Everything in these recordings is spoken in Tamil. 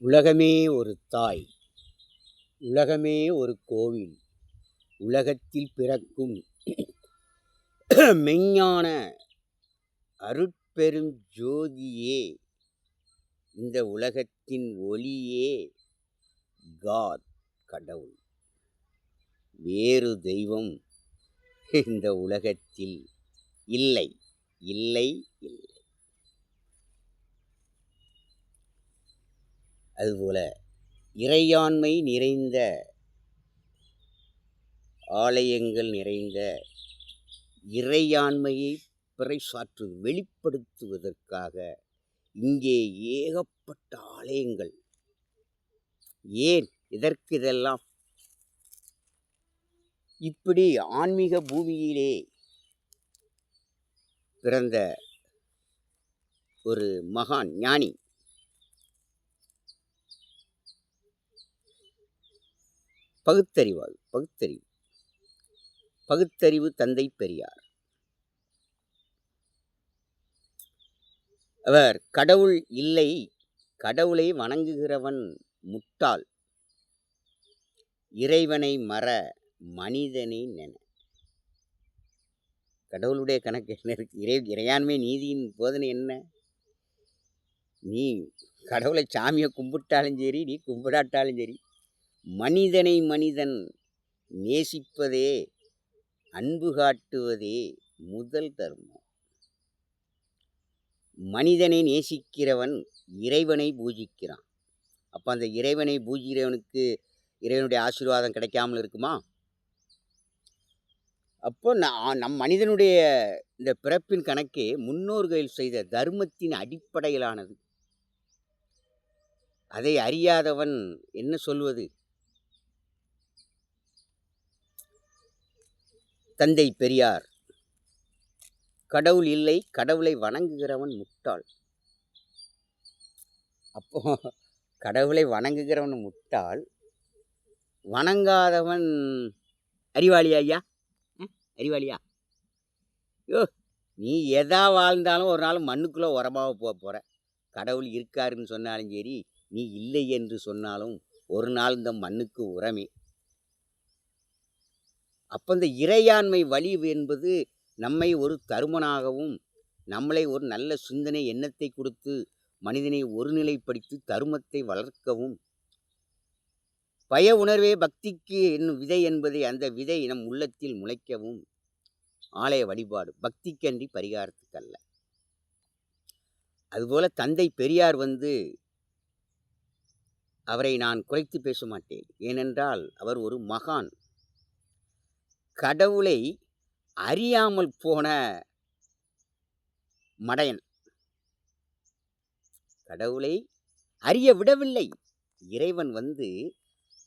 உலகமே ஒரு தாய், உலகமே ஒரு கோவில், உலகத்தில் பிறக்கும் மெஞ்ஞான அருட்பெரும் ஜோதியே, இந்த உலகத்தின் ஒளியே காட், கடவுள். வேறு தெய்வம் இந்த உலகத்தில் இல்லை, இல்லை, இல்லை. அதுபோல இறையாண்மை நிறைந்த ஆலயங்கள் நிறைந்த இறையாண்மையை வெளிப்படுத்துவதற்காக இங்கே ஏகப்பட்ட ஆலயங்கள். ஏன் இதற்கு இதெல்லாம்? இப்படி ஆன்மீக பூமியிலே பிறந்த ஒரு மகான் ஞானி, பகுத்தறிவு தந்தை பெரியார். அவர் கடவுள் இல்லை, கடவுளை வணங்குகிறவன் முட்டாள், இறைவனை மற, மனிதனை நென. கடவுளுடைய கணக்கு என்ன இருக்கு? இறையாண்மை நீதியின் போதனை என்ன? நீ கடவுளை சாமியை கும்பிட்டாலும் சரி, நீ கும்பிடாட்டாலும் சரி, மனிதனை மனிதன் நேசிப்பதே, அன்பு காட்டுவதே முதல் தர்மம். மனிதனை நேசிக்கிறவன் இறைவனை பூஜிக்கிறான். அப்போ அந்த இறைவனை பூஜிக்கிறவனுக்கு இறைவனுடைய ஆசீர்வாதம் கிடைக்காமல் இருக்குமா? அப்போ நம் மனிதனுடைய இந்த பிறப்பின் கணக்கே முன்னோர்கள் செய்த தர்மத்தின் அடிப்படையிலானது. அதை அறியாதவன் என்ன சொல்வது? தந்தை பெரியார், கடவுள் இல்லை, கடவுளை வணங்குகிறவன் முட்டாள். அப்போ கடவுளை வணங்குகிறவன் முட்டாள், வணங்காதவன் அறிவாளியா? ஐயா அறிவாளியா? யோ, நீ எதா வாழ்ந்தாலும் ஒரு நாள் மண்ணுக்குள்ளே உரமாக போகிற. கடவுள் இருக்காருன்னு சொன்னாலும் சரி, நீ இல்லை என்று சொன்னாலும் ஒரு நாள் இந்த மண்ணுக்கு உரமே. அப்போ இந்த இறையாண்மை வழி என்பது நம்மை ஒரு தருமனாகவும், நம்மளை ஒரு நல்ல சிந்தனை எண்ணத்தை கொடுத்து மனிதனை ஒருநிலைப்படுத்தி தருமத்தை வளர்க்கவும், பய உணர்வே பக்திக்கு என்னும் விதை என்பதை அந்த விதை நம் உள்ளத்தில் முளைக்கவும் ஆலய வழிபாடு, பக்திக்கன்றி பரிகாரத்துக்கல்ல. அதுபோல தந்தை பெரியார் அவரை நான் குறைத்து பேச மாட்டேன். ஏனென்றால் அவர் ஒரு மகான். கடவுளை அறியாமல் போன மடையன். கடவுளை அறிய விடவில்லை. இறைவன்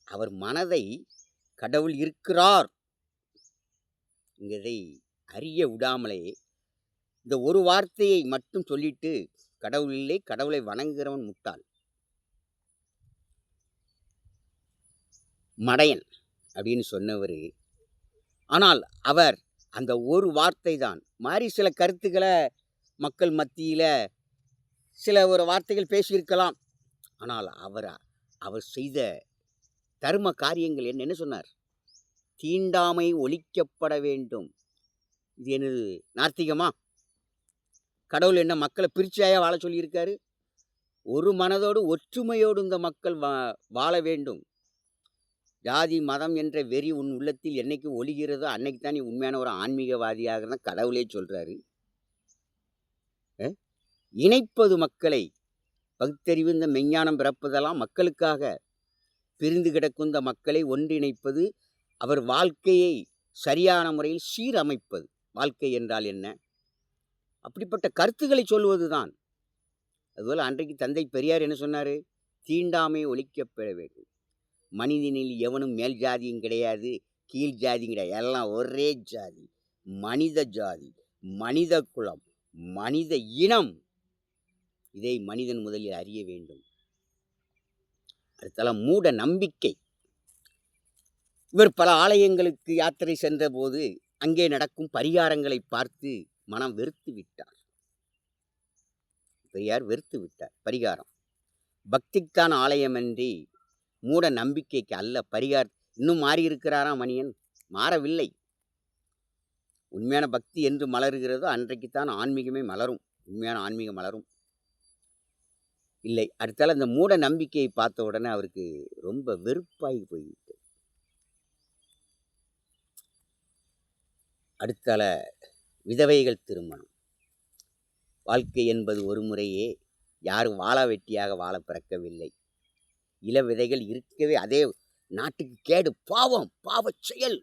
அவர் மனதை கடவுள் இருக்கிறார் இதை அறிய விடாமலே இந்த ஒரு வார்த்தையை மட்டும் சொல்லிட்டு, கடவுள் இல்லை, கடவுளை வணங்குகிறவன் முட்டாள், மடையன் அப்படின்னு சொன்னவர். ஆனால் அவர் அந்த ஒரு வார்த்தை தான் மாறி சில கருத்துக்களை மக்கள் மத்தியில் சில ஒரு வார்த்தைகள் பேசியிருக்கலாம். ஆனால் அவர் செய்த தர்ம காரியங்கள் என்ன சொன்னார்? தீண்டாமை ஒழிக்கப்பட வேண்டும். இது என்னது நாத்திகமா? கடவுள் என்ன மக்களை பிரிச்சாயா வாழ சொல்லியிருக்காரு? ஒரு மனதோடு ஒற்றுமையோடு இந்த மக்கள் வாழ வேண்டும். ஜாதி மதம் என்ற வெறி உன் உள்ளத்தில் என்னைக்கு ஒழிகிறதோ அன்னைக்கு தான் நீ உண்மையான ஒரு ஆன்மீகவாதியாக தான் கடவுளே சொல்றாரு. இணைப்பது மக்களை, பகுத்தறிவு இந்த மெஞ்ஞானம் பிறப்பதெல்லாம் மக்களுக்காக. பிரிந்து கிடக்கும் இந்த மக்களை ஒன்றிணைப்பது, அவர் வாழ்க்கையை சரியான முறையில் சீரமைப்பது. வாழ்க்கை என்றால் என்ன? அப்படிப்பட்ட கருத்துக்களை சொல்வதுதான். அதுபோல் அன்றைக்கு தந்தை பெரியார் என்ன சொன்னார்? தீண்டாமை ஒழிக்கப்பட வேண்டும். மனிதனில் எவனும் மேல் ஜாதியும் கிடையாது, கீழ் ஜாதியும் கிடையாது, எல்லாம் ஒரே ஜாதி, மனித ஜாதி, மனித குலம், மனித இனம். இதை மனிதன் முதலில் அறிய வேண்டும். அடுத்தலாம் மூட நம்பிக்கை. இவர் பல ஆலயங்களுக்கு யாத்திரை சென்ற போது அங்கே நடக்கும் பரிகாரங்களை பார்த்து மனம் வெறுத்து விட்டார். பெரியார் வெறுத்து விட்டார். பரிகாரம் பக்திக்குத்தான் ஆலயமன்றி மூட நம்பிக்கைக்கு அல்ல பரிகார். இன்னும் மாறி இருக்கிறாரா மனிதன்? மாறவில்லை. உண்மையான பக்தி என்று மலருகிறதோ அன்றைக்குத்தான் ஆன்மீகமே மலரும். உண்மையான ஆன்மீகம் மலரும். இல்லை. அடுத்தால அந்த மூட நம்பிக்கையை பார்த்த உடனே அவருக்கு ரொம்ப வெறுப்பாகி போய்விட்டது. அடுத்தால விதவைகள் திருமணம். வாழ்க்கை என்பது ஒரு முறையே. யாரும் வாழா வெட்டியாக வாழ பிறக்கவில்லை. இள விதைகள் இருக்கவே அதே நாட்டுக்கு கேடு, பாவம், பாவச் செயல்.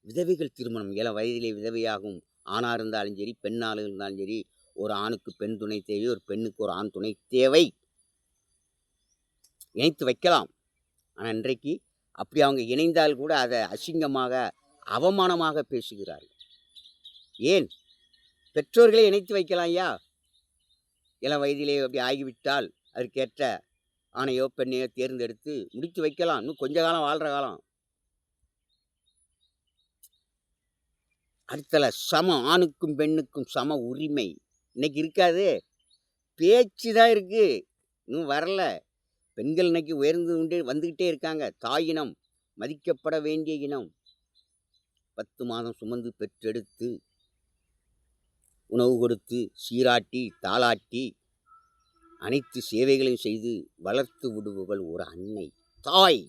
விதவைகள் திருமணம். இளம் வயதிலே விதவையாகும் ஆணாக இருந்தாலும் சரி, பெண்ணாக இருந்தாலும் சரி, ஒரு ஆணுக்கு பெண் துணை தேவை, ஒரு பெண்ணுக்கு ஒரு ஆண் துணை தேவை. இணைத்து வைக்கலாம். ஆனால் இன்றைக்கு அப்படி அவங்க இணைந்தால் கூட அதை அசிங்கமாக, அவமானமாக பேசுகிறார்கள். ஏன்? பெற்றோர்களே இணைத்து வைக்கலாம் ஐயா. இளம் வயதிலே அப்படி ஆகிவிட்டால் அதற்கேற்ற ஆணையோ பெண்ணையோ தேர்ந்தெடுத்து முடித்து வைக்கலாம். இன்னும் கொஞ்ச காலம் வாழ்கிற காலம். அடுத்தல சமம், ஆணுக்கும் பெண்ணுக்கும் சம உரிமை இன்னைக்கு இருக்காது. பேச்சு தான் இருக்கு, இன்னும் வரல. பெண்கள் இன்னைக்கு உயர்ந்து கொண்டே வந்துக்கிட்டே இருக்காங்க. தாயினம் மதிக்கப்பட வேண்டிய இனம். 10 மாதம் சுமந்து பெற்றெடுத்து உணவு கொடுத்து சீராட்டி தாளாட்டி அனைத்து சேவைகளையும் செய்து வளர்த்து விடுபவள் ஒரு அன்னை, தாய்.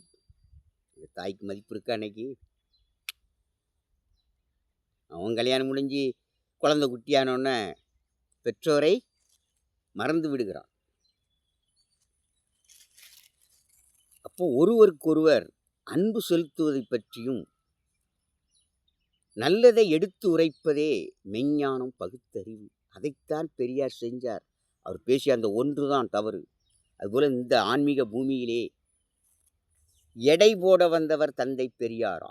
இந்த தாய்க்கு மதிப்பு இருக்கா அன்னைக்கு? அவன் கல்யாணம் முடிஞ்சு குழந்தை குட்டியானோடனே பெற்றோரை மறந்து விடுகிறான். அப்போ ஒருவருக்கொருவர் அன்பு செலுத்துவதை பற்றியும் நல்லதை எடுத்து உரைப்பதே மெஞ்ஞானம் பகுத்தறிவு. அதைத்தான் பெரியார் செஞ்சார். அவர் பேசிய அந்த ஒன்று தான் தவறு. அதுபோல் இந்த ஆன்மீக பூமியிலே எடை போட வந்தவர் தந்தை பெரியார்.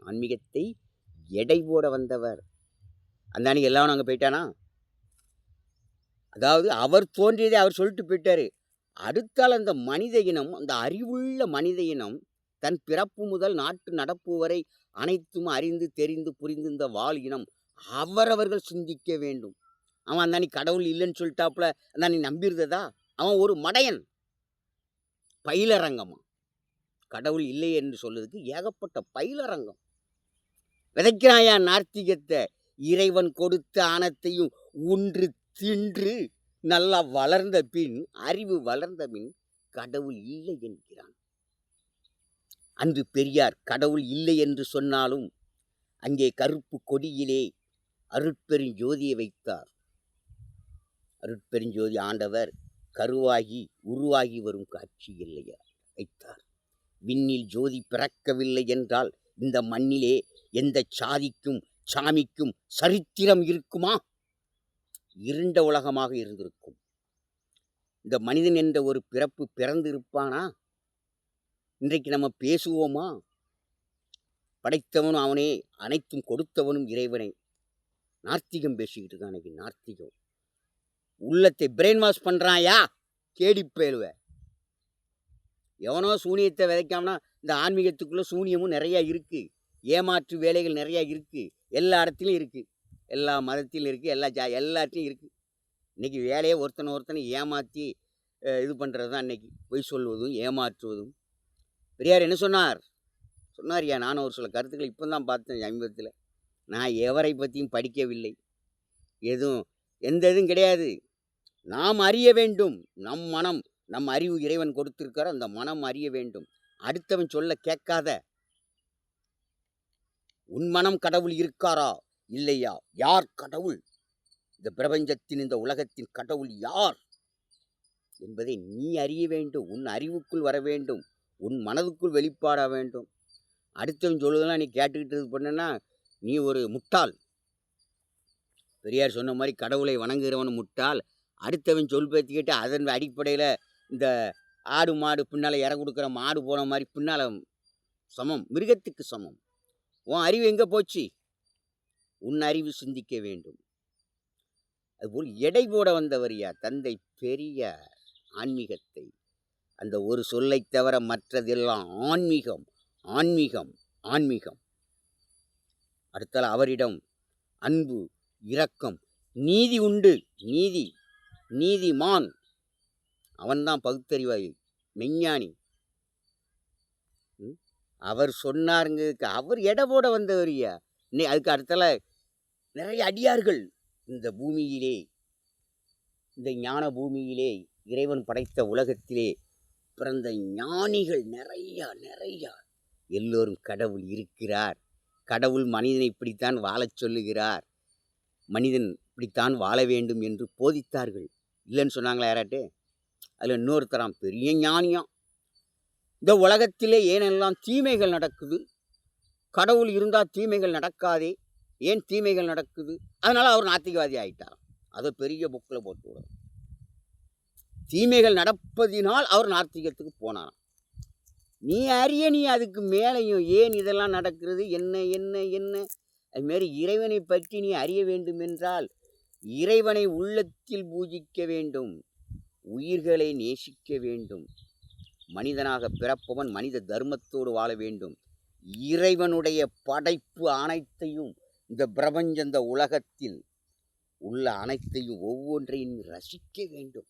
ஆன்மீகத்தை எடை போட வந்தவர். அந்த அன்னைக்கு எல்லாம் அங்கே போயிட்டானா? அதாவது அவர் தோன்றியதை அவர் சொல்லிட்டு போயிட்டாரு. அடுத்தால் அந்த மனித இனம், அந்த அறிவுள்ள மனித இனம் தன் பிறப்பு முதல் நாட்டு நடப்பு வரை அனைத்தும் அறிந்து தெரிந்து புரிந்து இந்த வாழ் இனம் அவரவர்கள் சிந்திக்க வேண்டும். அவன் அந்த அன்னைக்கு கடவுள் இல்லைன்னு சொல்லிட்டாப்புல அந்த அன்னைக்கு நம்பியிருந்ததா? அவன் ஒரு மடையன், பயிலரங்கமா. கடவுள் இல்லை என்று சொல்றதுக்கு ஏகப்பட்ட பயிலரங்கம். விதைக்கிறாயா நார்த்திகத்தை. இறைவன் கொடுத்த ஆணத்தையும் ஒன்று தின்று நல்லா வளர்ந்த பின், அறிவு வளர்ந்த பின் கடவுள் இல்லை என்கிறான். அன்று பெரியார் கடவுள் இல்லை என்று சொன்னாலும் அங்கே கருப்பு கொடியிலே அருட்பெருஞ்சோதியை வைத்தார். அருட்பெருஞ்சோதி ஆண்டவர் கருவாகி உருவாகி வரும் காட்சி இல்லையா வைத்தார். விண்ணில் ஜோதி பிறக்கவில்லை என்றால் இந்த மண்ணிலே எந்த சாதிக்கும் சாமிக்கும் சரித்திரம் இருக்குமா? இருண்ட உலகமாக இருந்திருக்கும். இந்த மனிதன் என்ற ஒரு பிறப்பு பிறந்திருப்பானா? இன்றைக்கு நம்ம பேசுவோமா? படைத்தவனும் அவனே, அனைத்தும் கொடுத்தவனும் இறைவனை. நார்த்திகம் பேசிக்கிட்டு இருக்கான் அன்னைக்கு. நார்த்திகம் உள்ளத்தை பிரெயின் வாஷ் பண்ணுறாயா? கேடி பேலுவ. எவனோ சூனியத்தை விதைக்காமனா இந்த ஆன்மீகத்துக்குள்ளே சூனியமும் நிறையா இருக்குது. ஏமாற்று வேலைகள் நிறையா இருக்குது. எல்லா இடத்துலையும் இருக்குது. எல்லா மதத்திலும் இருக்குது. எல்லாத்தையும் இருக்குது. இன்றைக்கி வேலையே ஒருத்தனை ஏமாற்றி இது பண்ணுறது தான் இன்றைக்கி. பொய் சொல்வதும் ஏமாற்றுவதும். பெரியார் என்ன சொன்னார்யா? நானும் ஒரு சில கருத்துக்களை இப்போ தான் பார்த்தேன் சமீபத்தில். நான் எவரை பற்றியும் படிக்கவில்லை. எந்த இதுவும் கிடையாது. நாம் அறிய வேண்டும். நம் மனம், நம் அறிவு இறைவன் கொடுத்திருக்கார அந்த மனம் அறிய வேண்டும். அடுத்தவன் சொல்ல கேட்காத. உன் மனம் கடவுள் இருக்காரா இல்லையா? யார் கடவுள்? இந்த பிரபஞ்சத்தின், இந்த உலகத்தின் கடவுள் யார் என்பதை நீ அறிய வேண்டும். உன் அறிவுக்குள் வர வேண்டும். உன் மனதுக்குள் வெளிப்பாட வேண்டும். அடுத்தவன் சொல்லுதெல்லாம் நீ கேட்டுக்கிட்டு இது பண்ணனா நீ ஒரு முட்டாள். பெரியார் சொன்ன மாதிரி கடவுளை வணங்குகிறவன் முட்டாள். அடுத்தவன் சொல் பேத்திக்கிட்டு அதன் அடிப்படையில் இந்த ஆடு மாடு பின்னால் இற கொடுக்குற மாடு போன மாதிரி பின்னால் சமம், மிருகத்துக்கு சமம். உன் அறிவு எங்கே போச்சு? உன் அறிவு சிந்திக்க வேண்டும். அதுபோல் எடை போட வந்தவரியா தந்தை பெரியார். ஆன்மீகத்தை, அந்த ஒரு சொல்லை தவிர மற்றதெல்லாம் ஆன்மீகம், ஆன்மீகம், ஆன்மீகம். அடுத்தால் அவரிடம் அன்பு, இரக்கம், நீதி உண்டு. நீதி நீதிமான், அவன்தான் பகுத்தறிவாளி, மெஞ்ஞானி. அவர் சொன்னாருங்கிறதுக்கு அவர் எடை போட வந்தவரியா. அதுக்கு அடுத்தால நிறைய அடியார்கள் இந்த பூமியிலே, இந்த ஞான பூமியிலே, இறைவன் படைத்த உலகத்திலே பிறந்த ஞானிகள் நிறையா நிறையா. எல்லோரும் கடவுள் இருக்கிறார், கடவுள் மனிதனை இப்படித்தான் வாழச் சொல்லுகிறார், மனிதன் இப்படித்தான் வாழ வேண்டும் என்று போதித்தார்கள். இல்லைன்னு சொன்னாங்களா யாராட்டு? அதில் இன்னொருத்தராம் பெரிய ஞானியாம். இந்த உலகத்திலே ஏனெல்லாம் தீமைகள் நடக்குது, கடவுள் இருந்தால் தீமைகள் நடக்காதே, ஏன் தீமைகள் நடக்குது? அதனால் அவர் நாத்திகவாதி ஆகிட்டார். அதை பெரிய புக்கில் போட்டு விடும். தீமைகள் நடப்பதினால் அவர் நாத்திகத்துக்கு போனாராம். நீ அறிய, நீ அதுக்கு மேலேயும் ஏன் இதெல்லாம் நடக்கிறது, என்ன என்ன என்ன அதுமாரி இறைவனை பற்றி நீ அறிய வேண்டும் என்றால் இறைவனை உள்ளத்தில் பூஜிக்க வேண்டும், உயிர்களை நேசிக்க வேண்டும், மனிதனாக பிறப்பவன் மனித தர்மத்தோடு வாழ வேண்டும், இறைவனுடைய படைப்பு அனைத்தையும், இந்த பிரபஞ்ச இந்த உலகத்தில் உள்ள அனைத்தையும் ஒவ்வொன்றையும் ரசிக்க வேண்டும்.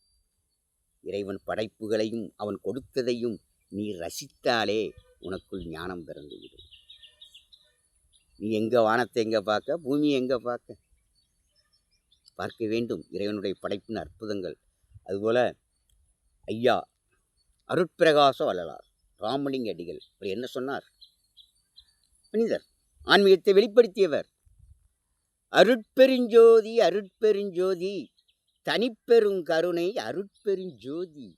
இறைவன் படைப்புகளையும் அவன் கொடுத்ததையும் நீ ரசித்தாலே உனக்குள் ஞானம் பிறந்துவிடும். நீ எங்கே வானத்தை எங்கே பார்க்க, பூமியை எங்கே பார்க்க வேண்டும் இறைவனுடைய படைப்பின் அற்புதங்கள். அதுபோல் ஐயா அருட்பிரகாச வள்ளலார் ராமலிங்க அடிகள் அப்படி என்ன சொன்னார்? மனிதர் ஆன்மீகத்தை வெளிப்படுத்தியவர். அருட்பெருஞ்சோதி அருட்பெருஞ்சோதி தனிப்பெரும் கருணை அருட்பெருஞ்சோதி,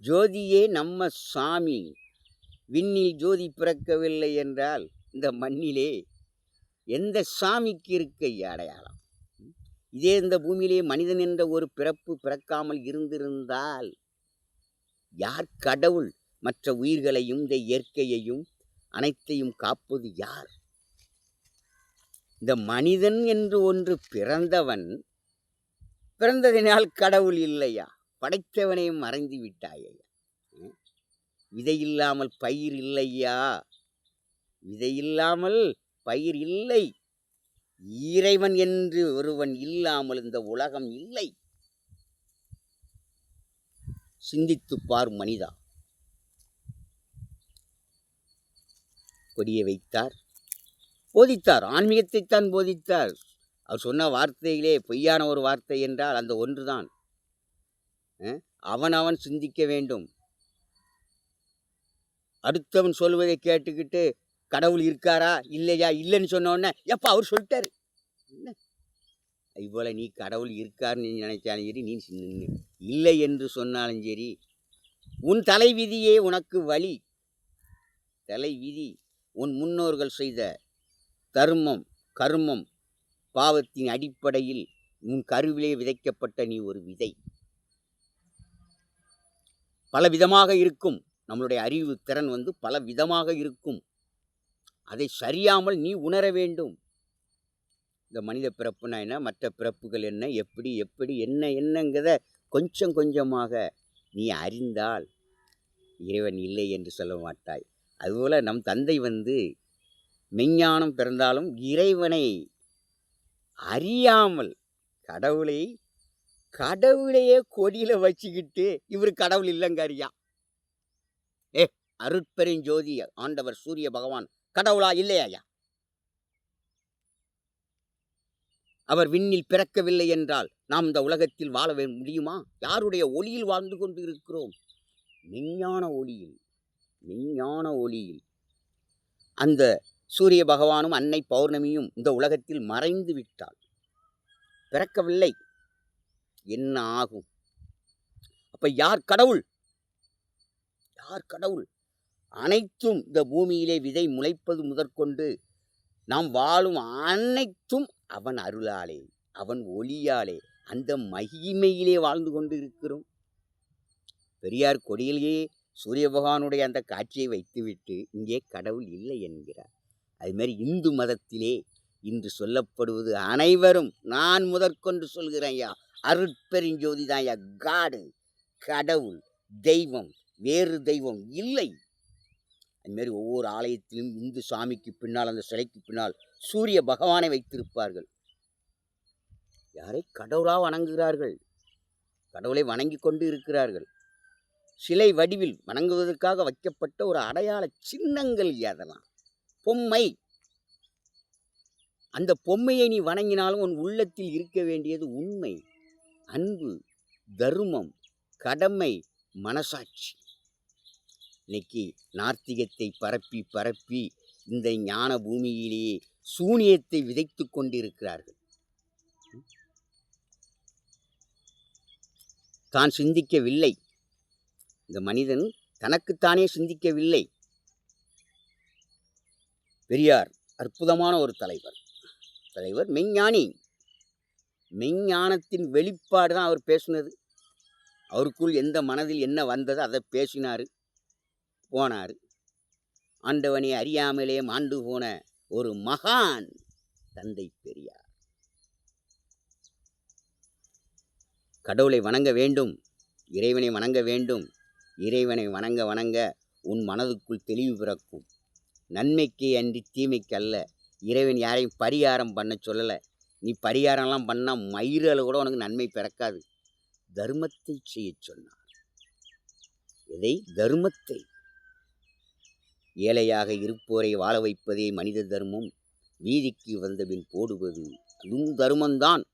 ஜோதியே நம்ம சாமி, விண்ணில் ஜோதி பிறக்கவில்லை என்றால் இந்த மண்ணிலே எந்த சாமிக்கு இருக்க அடையாளம்? இதே இந்த பூமியிலே மனிதன் என்ற ஒரு பிறப்பு பிறக்காமல் இருந்திருந்தால் யார் கடவுள்? மற்ற உயிர்களையும் இந்த இயற்கையையும் அனைத்தையும் காப்பது யார்? இந்த மனிதன் என்று ஒன்று பிறந்தவன், பிறந்ததினால் கடவுள் இல்லையா? படைத்தவனையும் மறைந்து விட்டாயா? விதை இல்லாமல் பயிர் இல்லையா? விதை இல்லாமல் பயிர் இல்லை. இறைவன் என்று ஒருவன் இல்லாமல் இந்த உலகம் இல்லை. சிந்தித்துப்பார் மனிதா. கொடிய வைத்தார், போதித்தார், ஆன்மீகத்தைத்தான் போதித்தார். அவர் சொன்ன வார்த்தையிலே பொய்யான ஒரு வார்த்தை என்றால் அந்த ஒன்றுதான். அவன் சிந்திக்க வேண்டும். அடுத்தவன் சொல்வதை கேட்டுக்கிட்டு கடவுள் இருக்காரா இல்லையா, இல்லைன்னு சொன்னோடனே எப்போ அவர் சொல்லிட்டாரு. அதுபோல் நீ கடவுள் இருக்காருன்னு நீ நினைச்சாலும் சரி, நீ இல்லை என்று சொன்னாலும் சரி, உன் தலைவிதியே உனக்கு வழி. தலைவிதி உன் முன்னோர்கள் செய்த தர்மம் கர்மம் பாவத்தின் அடிப்படையில் உன் கருவிலே விதைக்கப்பட்ட நீ ஒரு விதை. பல விதமாக இருக்கும். நம்மளுடைய அறிவு திறன் பல விதமாக இருக்கும். அதை சரியாமல் நீ உணர வேண்டும். இந்த மனித பிறப்புனா என்ன, மற்ற பிறப்புகள் என்ன, எப்படி எப்படி என்ன என்னங்கிறத கொஞ்சம் கொஞ்சமாக நீ அறிந்தால் இறைவன் இல்லை என்று சொல்ல மாட்டாய். அதுபோல் நம் தந்தை மெஞ்ஞானம் பிறந்தாலும் இறைவனை அறியாமல் கடவுளையே கொடியில் வச்சுக்கிட்டு இவர் கடவுள் இல்லைங்கறியா. அருட்பெருஞ்சோதி ஆண்டவர் சூரிய பகவான் கடவுளா இல்லையா? அவர் விண்ணில் பிறக்கவில்லை என்றால் நாம் இந்த உலகத்தில் வாழ முடியுமா? யாருடைய ஒளியில் வாழ்ந்து கொண்டு இருக்கிறோம்? மெஞ்ஞான ஒளியில். மெஞ்ஞான ஒளியில் அந்த சூரிய பகவானும் அன்னை பௌர்ணமியும் இந்த உலகத்தில் மறைந்து விட்டால் பிறக்கவில்லை, என்ன ஆகும்? அப்ப யார் கடவுள்? யார் கடவுள்? அனைத்தும் இந்த பூமியிலே விதை முளைப்பது முதற்கொண்டு நாம் வாழும் அனைத்தும் அவன் அருளாலே, அவன் ஒளியாலே, அந்த மகிமையிலே வாழ்ந்து கொண்டு இருக்கிறோம். பெரியார் கொடியிலேயே சூரிய பகவானுடைய அந்த காட்சியை வைத்துவிட்டு இங்கே கடவுள் இல்லை என்கிறார். அதுமாதிரி இந்து மதத்திலே இன்று சொல்லப்படுவது அனைவரும், நான் முதற்கொண்டு சொல்கிறேன் ஐயா, அருட்பெருஞ்சோதி தான் ஐயா காடு, கடவுள், தெய்வம், வேறு தெய்வம் இல்லை. அதுமாரி ஒவ்வொரு ஆலயத்திலும் இந்து சாமிக்கு பின்னால், அந்த சிலைக்கு பின்னால் சூரிய பகவானை வைத்திருப்பார்கள். யாரை? கடவுளாக வணங்குகிறார்கள். கடவுளை வணங்கி கொண்டு இருக்கிறார்கள். சிலை வடிவில் வணங்குவதற்காக வைக்கப்பட்ட ஒரு அடையாள சின்னங்கள் அதெல்லாம். பொம்மை. அந்த பொம்மையை நீ வணங்கினாலும் உன் உள்ளத்தில் இருக்க வேண்டியது உண்மை, அன்பு, தர்மம், கடமை, மனசாட்சி. இன்னைக்கு நாத்திகத்தை பரப்பி பரப்பி இந்த ஞான பூமியிலேயே சூனியத்தை விதைத்து கொண்டிருக்கிறார்கள். தான் சிந்திக்கவில்லை. இந்த மனிதன் தனக்குத்தானே சிந்திக்கவில்லை. பெரியார் அற்புதமான ஒரு தலைவர். மெஞ்ஞானி. மெஞ்ஞானத்தின் வெளிப்பாடு தான் அவர் பேசினது. அவருக்குள் எந்த மனதில் என்ன வந்தது அதை பேசினார், போனார். ஆண்டவனை அறியாமலே மாண்டு போன ஒரு மகான் தந்தை பெரியார். கடவுளை வணங்க வேண்டும், இறைவனை வணங்க வேண்டும். இறைவனை வணங்க வணங்க உன் மனதுக்குள் தெளிவு பிறக்கும். நன்மைக்கு அன்றி தீமைக்கு அல்ல. இறைவன் யாரையும் பரிகாரம் பண்ண சொல்லலை. நீ பரிகாரம்லாம் பண்ணால் மயிரில் கூட உனக்கு நன்மை பிறக்காது. தர்மத்தை செய்ய சொன்னார். எதை? தர்மத்தை. ஏழையாக இருப்போரை வாழ வைப்பதே மனித தர்மம். வீதிக்கு வந்தபின் போடுவது அதுவும் தர்மம்தான்.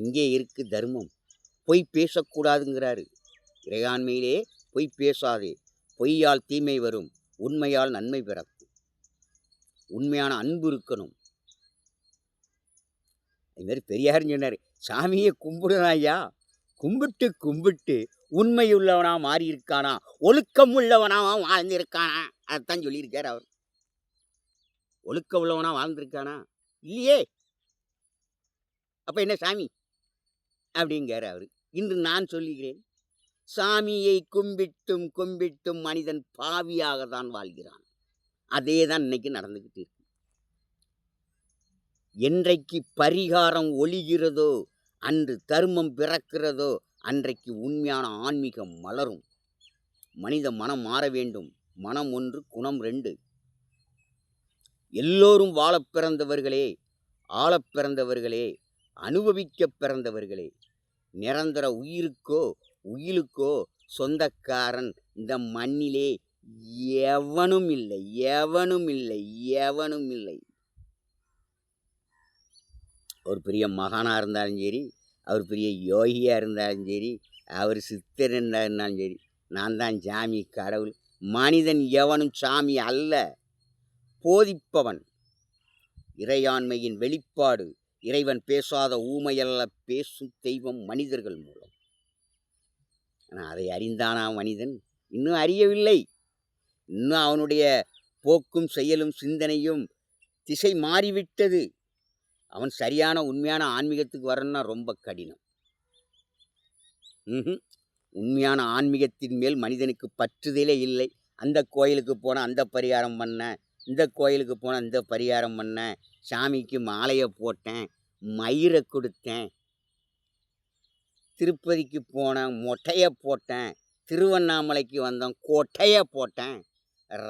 எங்கே இருக்கு தர்மம்? பொய் பேசக்கூடாதுங்கிறாரு. இறையாண்மையிலே பொய் பேசாதே. பொய்யால் தீமை வரும், உண்மையால் நன்மை பிறக்கும். உண்மையான அன்பு இருக்கணும். அதுமாரி பெரியார் சொன்னார், சாமியை கும்பிடுறான் ஐயா, கும்பிட்டு கும்பிட்டு உண்மையுள்ளவனா மாறி இருக்கானா, ஒழுக்கம் உள்ளவனா வாழ்ந்திருக்கானா? அதைத்தான் சொல்லியிருக்கார் அவர். ஒழுக்கம் உள்ளவனா வாழ்ந்திருக்கானா? இல்லையே. அப்போ என்ன சாமி அப்படிங்கிறார் அவர். இன்று நான் சொல்லுகிறேன், சாமியை கும்பிட்டும் கும்பிட்டும் மனிதன் பாவியாக தான் வாழ்கிறான். அதே தான் இன்னைக்கு நடந்துக்கிட்டு இருக்கு. என்றைக்கு பரிகாரம் ஒளிகிறதோ, அன்று தர்மம் பிறக்கிறதோ, அன்றைக்கு உண்மையான ஆன்மீகம் மலரும். மனித மனம் மாற வேண்டும். மனம் ஒன்று, குணம் ரெண்டு. எல்லோரும் வாழப் பிறந்தவர்களே, ஆளப் பிறந்தவர்களே, அனுபவிக்க பிறந்தவர்களே. நிரந்தர உயிருக்கோ சொந்தக்காரன் இந்த மண்ணிலே எவனும் இல்லை, எவனும் இல்லை, எவனும் இல்லை. ஒரு பெரிய மகானாக இருந்தாலும் சரி, அவர் பெரிய யோகியாக இருந்தாலும் சரி, அவர் சித்தர் இருந்தாலும் சரி, நான் தான் சாமி, கடவுள். மனிதன் எவனும் சாமி அல்ல. போதிப்பவன். இறையாண்மையின் வெளிப்பாடு. இறைவன் பேசாத ஊமையல்ல, பேசும் தெய்வம் மனிதர்கள் மூலம். ஆனால் அதை அறிந்தானா மனிதன்? இன்னும் அறியவில்லை. இன்னும் அவனுடைய போக்கும் செயலும் சிந்தனையும் திசை மாறிவிட்டது. அவன் சரியான உண்மையான ஆன்மீகத்துக்கு வரணும்னா ரொம்ப கடினம். உண்மையான ஆன்மீகத்தின் மேல் மனிதனுக்கு பற்றுதலே இல்லை. அந்த கோயிலுக்கு போனால் அந்த பரிகாரம் பண்ணேன், இந்த கோயிலுக்கு போனால் இந்த பரிகாரம் பண்ணேன், சாமிக்கு மாலையை போட்டேன், மயிரை கொடுத்தேன், திருப்பதிக்கு போனேன், மொட்டையை போட்டேன், திருவண்ணாமலைக்கு வந்தோம், கொட்டையை போட்டேன்,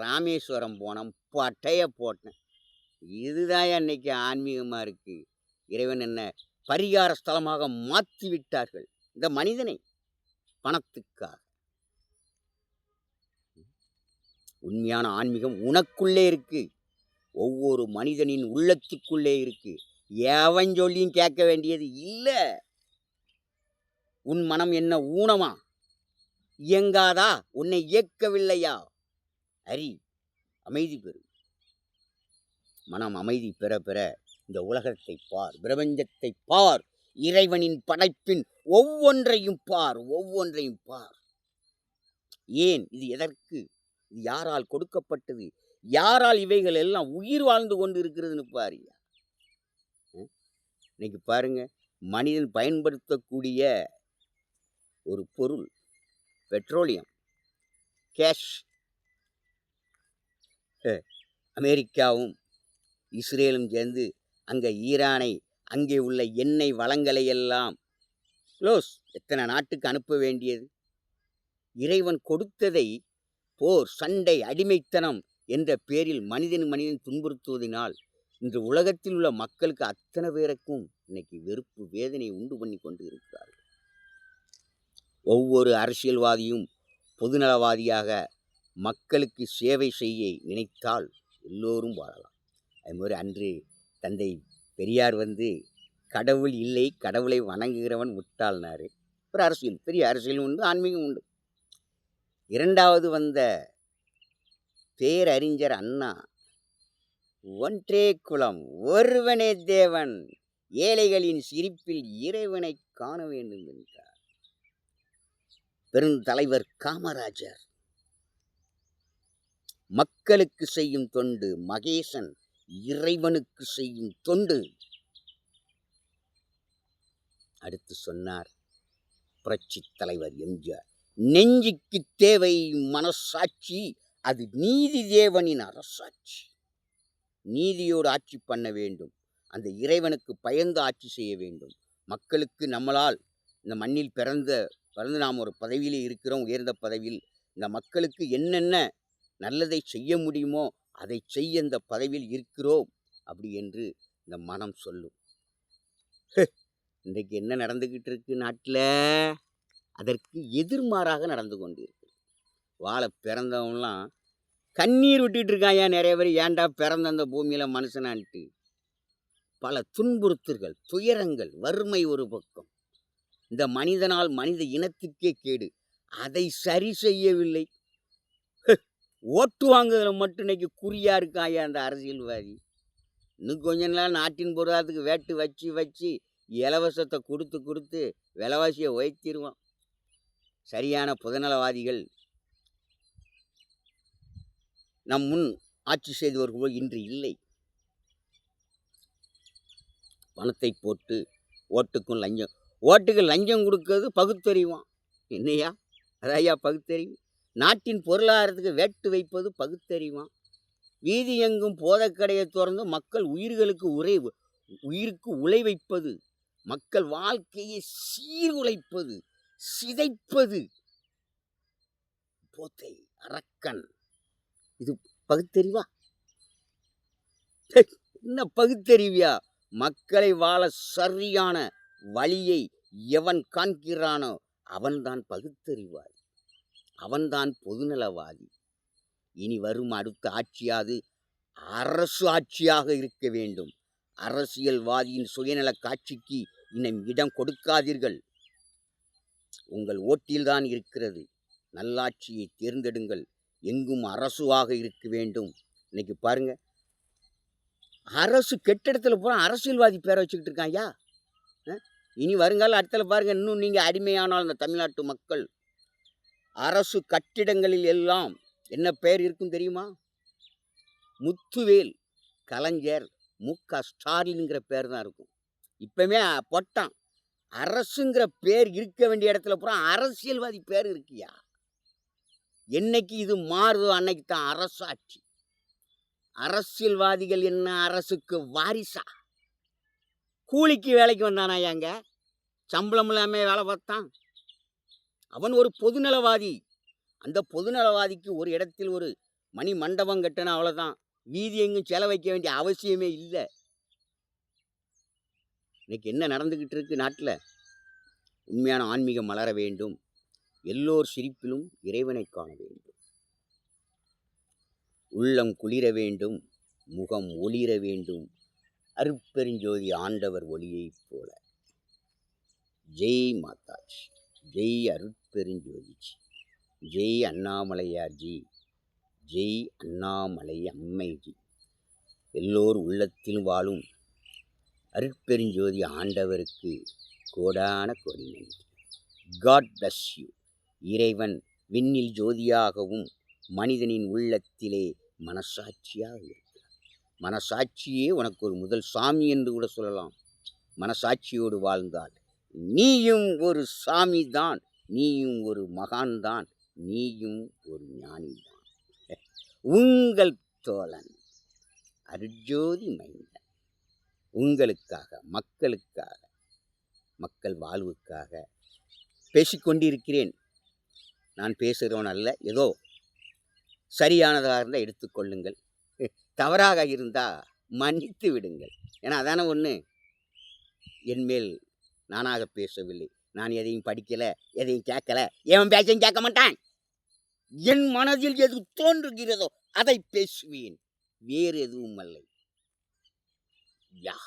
ராமேஸ்வரம் போனோம், பட்டையை போட்டேன். இதுதான் அன்னைக்கு ஆன்மீகமாக இருக்குது. இறைவன் என்ன பரிகார ஸ்தலமாக மாற்றி விட்டார்கள் இந்த மனிதனை, பணத்துக்காக. உண்மையான ஆன்மீகம் உனக்குள்ளே இருக்கு. ஒவ்வொரு மனிதனின் உள்ளத்துக்குள்ளே இருக்கு. எவன் சொல்லியும் கேட்க வேண்டியது இல்லை. உன் மனம் என்ன ஊனமா? இயங்காதா? உன்னை இயக்கவில்லையா? அறி, அமைதி பெறு. மனம் அமைதி பெற பெற இந்த உலகத்தை பார், பிரபஞ்சத்தை பார், இறைவனின் படைப்பின் ஒவ்வொன்றையும் பார், ஒவ்வொன்றையும் பார். ஏன் இது எதற்கு? இது யாரால் கொடுக்கப்பட்டது? யாரால் இவைகள் எல்லாம் உயிர் வாழ்ந்து கொண்டு இருக்கிறதுன்னு பாரு. இன்னைக்கு பாருங்க, மனிதன் பயன்படுத்தக்கூடிய ஒரு பொருள் பெட்ரோலியம், கேஷ். அமெரிக்காவும் இஸ்ரேலும் சேர்ந்து அங்கே ஈரானை, அங்கே உள்ள எண்ணெய் வளங்களை எல்லாம் க்ளோஸ். எத்தனை நாட்டுக்கு அனுப்ப வேண்டியது? இறைவன் கொடுத்ததை போர், சண்டை, அடிமைத்தனம் என்ற பேரில் மனிதன் துன்புறுத்துவதனால் இன்று உலகத்தில் உள்ள மக்களுக்கு அத்தனை பேருக்கும் இன்னைக்கு வெறுப்பு வேதனை உண்டு பண்ணி கொண்டு இருக்கிறார்கள். ஒவ்வொரு அரசியல்வாதியும் பொதுநலவாதியாக மக்களுக்கு சேவை செய்ய நினைத்தால் எல்லோரும் வாழலாம். அதுமாதிரி அன்று தந்தை பெரியார் கடவுள் இல்லை, கடவுளை வணங்குகிறவன் முட்டாள்னாரு. ஒரு அரசியல், பெரிய அரசியல் உண்டு, ஆன்மீகம் உண்டு. இரண்டாவது வந்த பேரறிஞர் அண்ணா, ஒன்றே குலம் ஒருவனே தேவன், ஏழைகளின் சிரிப்பில் இறைவனை காண வேண்டும் என்றார். பெருந்தலைவர் காமராஜர், மக்களுக்கு செய்யும் தொண்டு மகேசன், இறைவனுக்கு செய்யும் தொண்டு. அடுத்து சொன்னார் புரட்சி தலைவர் எம்ஜிஆர், நெஞ்சுக்கு தேவை மனசாட்சி, அது நீதி தேவனின் அரசாட்சி. நீதியோடு ஆட்சி பண்ண வேண்டும், அந்த இறைவனுக்கு பயந்து ஆட்சி செய்ய வேண்டும். மக்களுக்கு நம்மளால் இந்த மண்ணில் பிறந்து நாம் ஒரு பதவியில் இருக்கிறோம், உயர்ந்த பதவியில். இந்த மக்களுக்கு என்னென்ன நல்லதை செய்ய முடியுமோ அதை செய்ய இந்த பதவியில் இருக்கிறோம் அப்படி என்று இந்த மனம் சொல்லும். இன்றைக்கு என்ன நடந்துக்கிட்டு இருக்கு நாட்டில்? அதற்கு எதிர்மாறாக நடந்து கொண்டு இருக்கு. வாழ பிறந்தவங்களாம் கண்ணீர் விட்டுட்டு இருக்காயா நிறைய பேர். ஏன்டா பிறந்த அந்த பூமியில் மனுஷனான்ட்டு. பல துன்புறுத்தல்கள், துயரங்கள், வறுமை ஒரு பக்கம். இந்த மனிதனால் மனித இனத்துக்கே கேடு. அதை சரி செய்யவில்லை. ஓட்டு வாங்குறதுல மட்டும் இன்னைக்கு குறியா இருக்காயா அந்த அரசியல்வாதி. இன்னும் கொஞ்ச நாள் நாட்டின் பொருளாதாரத்துக்கு வேட்டு வச்சு இலவசத்தை கொடுத்து விலைவாசியை உயர்த்திடுவான். சரியான பொதுநலவாதிகள் நம் முன் ஆட்சி செய்தவர்கள் இன்று இல்லை. பணத்தை போட்டு ஓட்டுக்கு லஞ்சம் கொடுக்கறது பகுத்தறிவான். என்னையா அதையா பகுத்தறிவு? நாட்டின் பொருளாதாரத்துக்கு வேட்டு வைப்பது பகுத்தறிவான். வீதி எங்கும் போதைக்கடையை திறந்து மக்கள் உயிருக்கு உழை வைப்பது, மக்கள் வாழ்க்கையை சீர்குலைப்பது, சிதைப்பது போதை அரக்கன். இது பகுத்தறிவா? என்ன பகுத்தறிவியா? மக்களை வாழ சரியான வழியை எவன் காண்கிறானோ அவன்தான் பகுத்தறிவாதி, அவன்தான் பொதுநலவாதி. இனி வரும் அடுத்த ஆட்சியாது அரசு ஆட்சியாக இருக்க வேண்டும். அரசியல்வாதியின் சுயநல காட்சிக்கு இன்னும் இடம் கொடுக்காதீர்கள். உங்கள் ஓட்டில்தான் இருக்கிறது. நல்லாட்சியை தேர்ந்தெடுங்கள். எங்கும் அரசுவாக இருக்க வேண்டும். இன்னைக்கு பாருங்க, அரசு கெட்டிடத்தில் பூரா அரசியல்வாதி பேரை வச்சுக்கிட்டு இருக்காயா. இனி வருங்கால அடுத்தல பாருங்க, இன்னும் நீங்கள் அடிமையானால் இந்த தமிழ்நாட்டு மக்கள் அரசு கட்டிடங்களில் எல்லாம் என்ன பெயர் இருக்கும் தெரியுமா? முத்துவேல், கலைஞர், மு.க. ஸ்டாலின்ங்கிற பேர் தான் இருக்கும். இப்பவுமே பொட்டான் அரசுங்கிற பேர் இருக்க வேண்டிய இடத்துல பூரா அரசியல்வாதி பேர் இருக்கியா. என்னைக்கு இது மாறுதோ அன்னைக்கு தான் அரசாட்சி. அரசியல்வாதிகள் என்ன அரசுக்கு வாரிசா? கூலிக்கு வேலைக்கு வந்தானா? ஏங்க சம்பளம் இல்லாமல் வேலை பார்த்தான்? அவன் ஒரு பொதுநலவாதி. அந்த பொதுநலவாதிக்கு ஒரு இடத்தில் ஒரு மணி மண்டபம் கட்டினா அவ்வளோதான். வீதி எங்கும் செலவைக்க வேண்டிய அவசியமே இல்லை. இன்னைக்கு என்ன நடந்துக்கிட்டு இருக்கு நாட்டில்? உண்மையான ஆன்மீகம் மலர வேண்டும். எல்லோர் சிரிப்பிலும் இறைவனை காண வேண்டும். உள்ளம் குளிர வேண்டும், முகம் ஒளிர வேண்டும். அருட்பெருஞ்சோதி ஆண்டவர் ஒளியைப் போல. ஜெய் மாதாஜி, ஜெய் அருட்பெருஞ்சோதிஜி, ஜெய் அண்ணாமலையார்ஜி, ஜெய் அண்ணாமலை அம்மைஜி. எல்லோர் உள்ளத்தில் வாழும் அருட்பெருஞ்சோதி ஆண்டவருக்கு கோடான கோடி நன்றி. God bless you. இறைவன் விண்ணில் ஜோதியாகவும் மனிதனின் உள்ளத்திலே மனசாட்சியாக இருக்கிறார். மனசாட்சியே உனக்கு ஒரு முதல் சாமி என்று கூட சொல்லலாம். மனசாட்சியோடு வாழ்ந்தால் நீயும் ஒரு சாமி தான், நீயும் ஒரு மகான் தான், நீயும் ஒரு ஞானி தான். உங்கள் தோழன் அருட்ஜோதி மைந்தன் உங்களுக்காக, மக்களுக்காக, மக்கள் வாழ்வுக்காக பேசிக்கொண்டிருக்கிறேன். நான் பேசுகிறவன் அல்ல. ஏதோ சரியானதாக இருந்தால் எடுத்துக்கொள்ளுங்கள், தவறாக இருந்தால் மன்னித்து விடுங்கள். ஏன்னா அதானே ஒன்று, என்மேல் நானாக பேசவில்லை. நான் எதையும் படிக்கல, எதையும் கேட்கல. எவன் பேச்சையும் கேட்க மாட்டான். என் மனதில் எது தோன்றுகிறதோ அதை பேசுவேன். வேறு எதுவும் அல்ல. யா